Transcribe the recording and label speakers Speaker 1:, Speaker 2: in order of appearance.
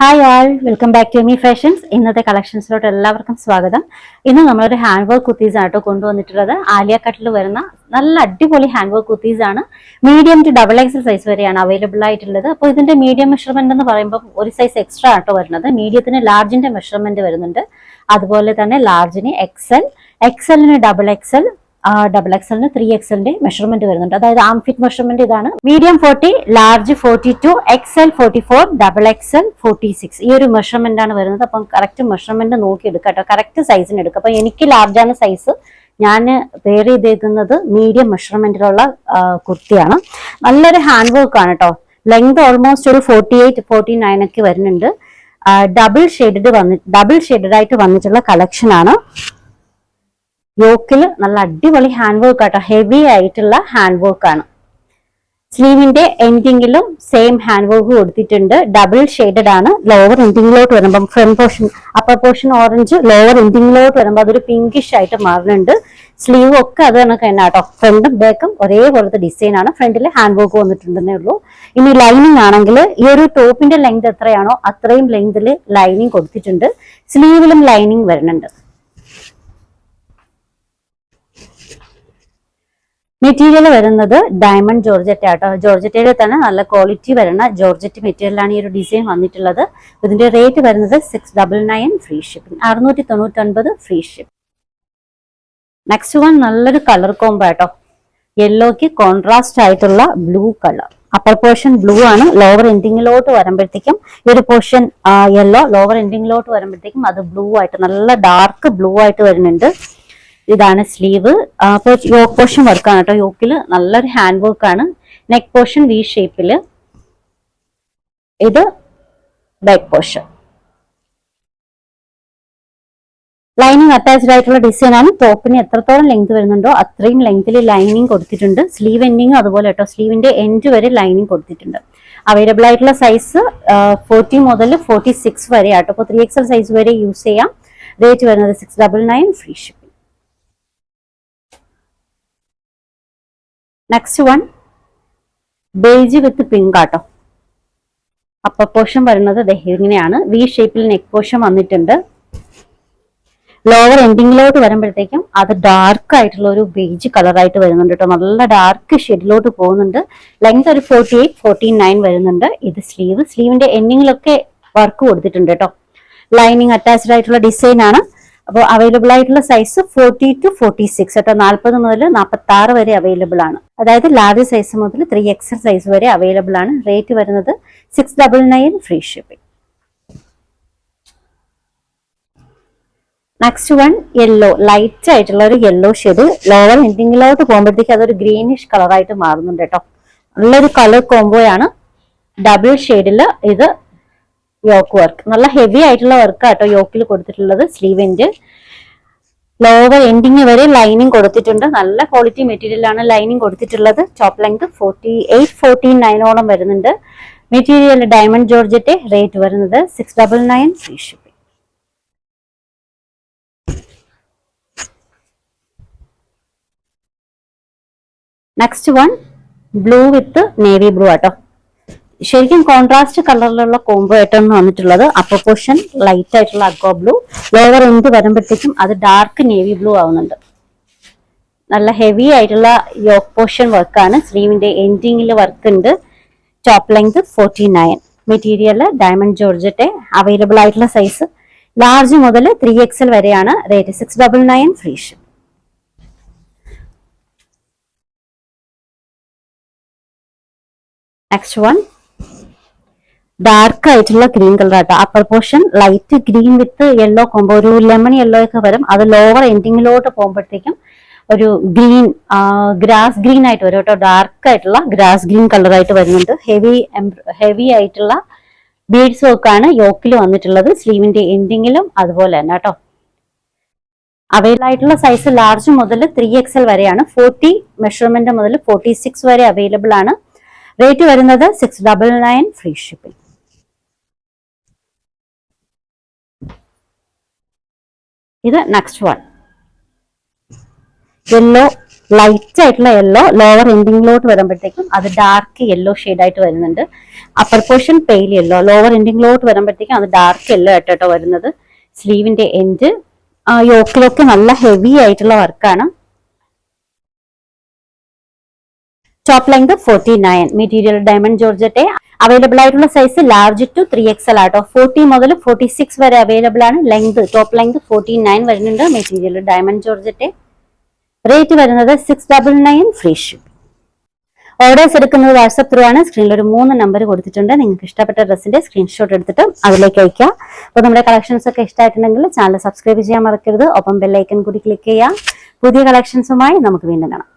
Speaker 1: Hi all, welcome back to Amy Fashions. ഇന്നത്തെ കളക്ഷൻസിലോട്ട് എല്ലാവർക്കും സ്വാഗതം. ഇന്ന് നമ്മളൊരു ഹാൻഡ് വർക്ക് കുർത്തീസ് ആട്ടോ കൊണ്ടുവന്നിട്ടുള്ളത്. ആലിയ കട്ടിൽ വരുന്ന നല്ല അടിപൊളി ഹാൻഡ് വർക്ക് കുർത്തീസ് ആണ്. Medium to double XL size വരെയാണ് അവൈലബിൾ ആയിട്ടുള്ളത്. അപ്പോൾ ഇതിന്റെ മീഡിയം മെഷർമെന്റ് എന്ന് പറയുമ്പോൾ ഒരു സൈസ് എക്സ്ട്രാ ആട്ടോ വരുന്നത്. മീഡിയത്തിന് ലാർജിന്റെ മെഷർമെന്റ് വരുന്നുണ്ട്. അതുപോലെ തന്നെ ലാർജിന് എക്സൽ, എക്സലിന് ഡബിൾ എക്സൽ, ഡബിൾ എക്സലിന് 3XL മെഷർമെന്റ് വരുന്നുണ്ട്. അതായത് ആം ഫിറ്റ് മെഷർമെന്റ് ഇതാണ്. Medium 40, large 42, XL 44, double XL 46. ഈ ഒരു മെഷർമെന്റ് ആണ് വരുന്നത്. അപ്പം കറക്റ്റ് മെഷർമെന്റ് നോക്കി എടുക്കുക കേട്ടോ, കറക്റ്റ് സൈസിന് എടുക്കുക. അപ്പൊ എനിക്ക് ലാർജാണ് സൈസ്, ഞാൻ വെയർ ചെയ്തേക്കുന്നത് മീഡിയം മെഷർമെന്റിലുള്ള കുർത്തിയാണ്. നല്ലൊരു ഹാൻഡ് വർക്ക് ആണ് കേട്ടോ. ലെങ്ത് ഓൾമോസ്റ്റ് ഒരു 48, 49 ഒക്കെ വരുന്നുണ്ട്. ഡബിൾ ഷെയ്ഡഡ് ആയിട്ട് വന്നിട്ടുള്ള കളക്ഷൻ ആണ്. യോക്കിൽ നല്ല അടിപൊളി ഹാൻഡ് വർക്ക് ആട്ടോ, ഹെവി ആയിട്ടുള്ള ഹാൻഡ് വർക്ക് ആണ്. സ്ലീവിന്റെ എൻഡിങ്ങിലും സെയിം ഹാൻഡ് വർക്ക് കൊടുത്തിട്ടുണ്ട്. ഡബിൾ ഷെയ്ഡഡ് ആണ്. ലോവർ എൻഡിങ്ങിലോട്ട് വരുമ്പോൾ front portion, upper portion orange, lower എൻഡിങ്ങിലോട്ട് വരുമ്പോൾ അതൊരു പിങ്കിഷ് ആയിട്ട് മാറുന്നുണ്ട്. സ്ലീവ് ഒക്കെ അത് കണക്ക് തന്നെ കേട്ടോ. ഫ്രണ്ടും ബാക്കും ഒരേപോലത്തെ ഡിസൈൻ ആണ്. ഫ്രണ്ടിൽ ഹാൻഡ് വർക്ക് വന്നിട്ടുണ്ടെന്നേ ഉള്ളൂ. ഇനി ലൈനിങ് ആണെങ്കിൽ ഈ ഒരു ടോപ്പിന്റെ ലെങ്ത് എത്രയാണോ അത്രയും ലെങ്തിൽ ലൈനിങ് കൊടുത്തിട്ടുണ്ട്. സ്ലീവിലും ലൈനിങ് വരുന്നുണ്ട്. മെറ്റീരിയൽ വരുന്നത് ഡയമണ്ട് ജോർജറ്റ് ആട്ടോ. ജോർജറ്റയിൽ തന്നെ നല്ല ക്വാളിറ്റി വരുന്ന ജോർജറ്റ് മെറ്റീരിയലാണ് ഈ ഒരു ഡിസൈൻ വന്നിട്ടുള്ളത്. ഇതിന്റെ റേറ്റ് വരുന്നത് 699 free shipping, 699 free ship. Next one നല്ലൊരു കളർ കോംബോ ആട്ടോ. യെല്ലോക്ക് കോൺട്രാസ്റ്റ് ആയിട്ടുള്ള blue colour. Upper portion blue ആണ്. ലോവർ എൻഡിങ്ങിലോട്ട് വരുമ്പോഴത്തേക്കും ഈ ഒരു പോർഷൻ യെല്ലോ, ലോവർ എൻഡിങ്ങിലോട്ട് വരുമ്പോഴത്തേക്കും അത് ബ്ലൂ ആയിട്ട് നല്ല ഡാർക്ക് ബ്ലൂ ആയിട്ട് വരുന്നുണ്ട്. ഇതാണ് സ്ലീവ്. അപ്പോൾ യോക്ക് പോർഷൻ വർക്കാണ് കേട്ടോ. യോക്കിൽ നല്ലൊരു ഹാൻഡ് വർക്ക് ആണ്. നെക്ക് പോർഷൻ വി ഷേപ്പില്, ഇത് ബാക്ക് പോർഷൻ. ലൈനിങ് അറ്റാച്ച്ഡ് ആയിട്ടുള്ള ഡിസൈൻ ആണ്. ടോപ്പിന് എത്രത്തോളം ലെങ്ത് വരുന്നുണ്ടോ അത്രയും ലെങ്തിൽ ലൈനിങ് കൊടുത്തിട്ടുണ്ട്. സ്ലീവ് എൻഡിങ് അതുപോലെ കേട്ടോ. സ്ലീവിന്റെ എൻഡ് വരെ ലൈനിങ് കൊടുത്തിട്ടുണ്ട്. അവൈലബിൾ ആയിട്ടുള്ള സൈസ് 40 മുതൽ 46 വരെ ആട്ടോ. അപ്പോൾ 3XL സൈസ് വരെ യൂസ് ചെയ്യാം. റേറ്റ് വരുന്നത് 699 free shipping. Next one beige വിത്ത് പിങ്ക് ആട്ടോ. അപ്പർ പോർഷൻ വരുന്നത് ഇങ്ങനെയാണ്. വി ഷേപ്പിൽ നെക്ക് പോർഷൻ വന്നിട്ടുണ്ട്. ലോവർ എൻഡിങ്ങിലോട്ട് വരുമ്പോഴത്തേക്കും അത് ഡാർക്ക് ആയിട്ടുള്ള ഒരു ബേജ് കളറായിട്ട് വരുന്നുണ്ട് കേട്ടോ. നല്ല ഡാർക്ക് ഷെയ്ഡിലോട്ട് പോകുന്നുണ്ട്. ലെങ്ത് ഒരു 48, 49 വരുന്നുണ്ട്. ഇത് സ്ലീവ്. സ്ലീവിന്റെ എൻഡിങ്ങിലൊക്കെ വർക്ക് കൊടുത്തിട്ടുണ്ട് കേട്ടോ. ലൈനിങ് അറ്റാച്ച്ഡ് ആയിട്ടുള്ള ഡിസൈൻ ആണ്. അപ്പോൾ അവൈലബിൾ ആയിട്ടുള്ള സൈസ് 40 to 46 കേട്ടോ. 40 മുതൽ 46 വരെ അവൈലബിൾ ആണ്. അതായത് ലാർജ് സൈസ് മുതൽ 3XL സൈസ് വരെ അവൈലബിൾ ആണ്. റേറ്റ് വരുന്നത് 699 free shipping. Next one yellow, light ആയിട്ടുള്ള ഒരു യെല്ലോ ഷെയ്ഡ്. ലോവർ എൻഡിങ്ങിലോട്ട് പോകുമ്പോഴത്തേക്ക് അതൊരു ഗ്രീനിഷ് കളറായിട്ട് മാറുന്നുണ്ട് കേട്ടോ. നല്ലൊരു കളർ കോംബോയാണ്. ഡബിൾ ഷെയ്ഡില് ഇത് യോക്ക് വർക്ക്, നല്ല ഹെവി ആയിട്ടുള്ള വർക്ക് ആട്ടോ യോക്കിൽ കൊടുത്തിട്ടുള്ളത്. സ്ലീവിന്റെ ലോവർ എൻഡിങ് വരെ ലൈനിങ് കൊടുത്തിട്ടുണ്ട്. നല്ല ക്വാളിറ്റി മെറ്റീരിയൽ ആണ് ലൈനിങ് കൊടുത്തിട്ടുള്ളത്. ടോപ്പ് ലെങ്ത് 48, 49 വരുന്നുണ്ട്. Material diamond georgette. റേറ്റ് വരുന്നത് 699 free shipping. Next one blue വിത്ത് നേവി ബ്ലൂ ആട്ടോ. ശരിക്കും കോൺട്രാസ്റ്റ് കളറിലുള്ള കോംബോ ആയിട്ടാണ് വന്നിട്ടുള്ളത്. അപ്പർ പോർഷൻ ലൈറ്റ് ആയിട്ടുള്ള അക്വ ബ്ലൂ, ലോവർ എൻഡ് വരുമ്പോഴത്തേക്കും അത് ഡാർക്ക് നേവി ബ്ലൂ ആവുന്നുണ്ട്. നല്ല ഹെവി ആയിട്ടുള്ള യോക്ക് പോർഷൻ വർക്കാണ്. സ്ലീവിന്റെ എൻഡിങ്ങിൽ വർക്ക് ഉണ്ട്. Top length 49. Material diamond georgette. Available ആയിട്ടുള്ള സൈസ് ലാർജ് മുതൽ 3XL വരെയാണ്. Rate 699 free ship. Next one dark ആയിട്ടുള്ള ഗ്രീൻ കളർ ആട്ടോ. അപ്പർ പോർഷൻ ലൈറ്റ് ഗ്രീൻ വിത്ത് യെല്ലോ കോമ്പോ, ഒരു ലെമൺ യെല്ലോ ഒക്കെ വരും. അത് ലോവർ എൻഡിങ്ങിലോട്ട് പോകുമ്പോഴത്തേക്കും ഒരു ഗ്രീൻ, ഗ്രാസ് ഗ്രീൻ ആയിട്ട് വരും കേട്ടോ. ഡാർക്ക് ആയിട്ടുള്ള ഗ്രാസ് ഗ്രീൻ കളർ ആയിട്ട് വരുന്നുണ്ട്. ഹെവി ആയിട്ടുള്ള ബീഡ്സ് വർക്കാണ് യോക്കിൽ വന്നിട്ടുള്ളത്. സ്ലീവിന്റെ എൻഡിങ്ങിലും അതുപോലെ തന്നെ കേട്ടോ. അവൈലബിൾ ആയിട്ടുള്ള സൈസ് ലാർജ് മുതൽ 3XL വരെയാണ്. 40 മെഷർമെന്റ് മുതൽ 46 വരെ അവൈലബിൾ ആണ്. റേറ്റ് വരുന്നത് 699 ഫ്രീ ഷിപ്പിംഗ്. ഇത് നെക്സ്റ്റ് വൺ യെല്ലോ ലൈറ്റ് ആയിട്ടുള്ള യെല്ലോ, ലോവർ എൻഡിങ്ങിലോട്ട് വരുമ്പോഴത്തേക്കും അത് ഡാർക്ക് യെല്ലോ ആയിട്ട് വരുന്നുണ്ട്. Upper portion pale yellow, lower എൻഡിങ്ങിലോട്ട് വരുമ്പോഴത്തേക്കും അത് ഡാർക്ക് യെല്ലോ ആയിട്ടോ വരുന്നത്. സ്ലീവിന്റെ എൻഡ് യോക്കിലൊക്കെ നല്ല ഹെവി ആയിട്ടുള്ള വർക്കാണ്. Top length 49, material diamond georgette. Available ആയിട്ടുള്ള സൈസ് ലാർജ് ടു 3XL ആട്ടോ. 40 മുതൽ 46 വരെ അവൈലബിൾ ആണ്. ലെങ്ത് ടോപ്പ് ലെങ്ത് 49 വരുന്നുണ്ട്. Material diamond georgette. റേറ്റ് വരുന്നത് 699 ഫ്രീ ഷിപ്പ്. ഓർഡേഴ്സ് എടുക്കുന്നത് വാട്സ്ആപ്പ് ത്രൂ ആണ്. സ്ക്രീനിൽ ഒരു 3 നമ്പർ കൊടുത്തിട്ടുണ്ട്. നിങ്ങൾക്ക് ഇഷ്ടപ്പെട്ട ഡ്രസ്സിന്റെ സ്ക്രീൻഷോട്ട് എടുത്തിട്ട് അതിലേക്ക് അയക്കാം. അപ്പോൾ നമ്മുടെ കളക്ഷൻസ് ഒക്കെ ഇഷ്ടമായിട്ടുണ്ടെങ്കിൽ ചാനൽ സബ്സ്ക്രൈബ് ചെയ്യാൻ മറക്കരുത്. ഒപ്പം ബെല്ലൈക്കൺ കൂടി ക്ലിക്ക് ചെയ്യാം. പുതിയ കളക്ഷൻസുമായി നമുക്ക് വീണ്ടും കാണാം.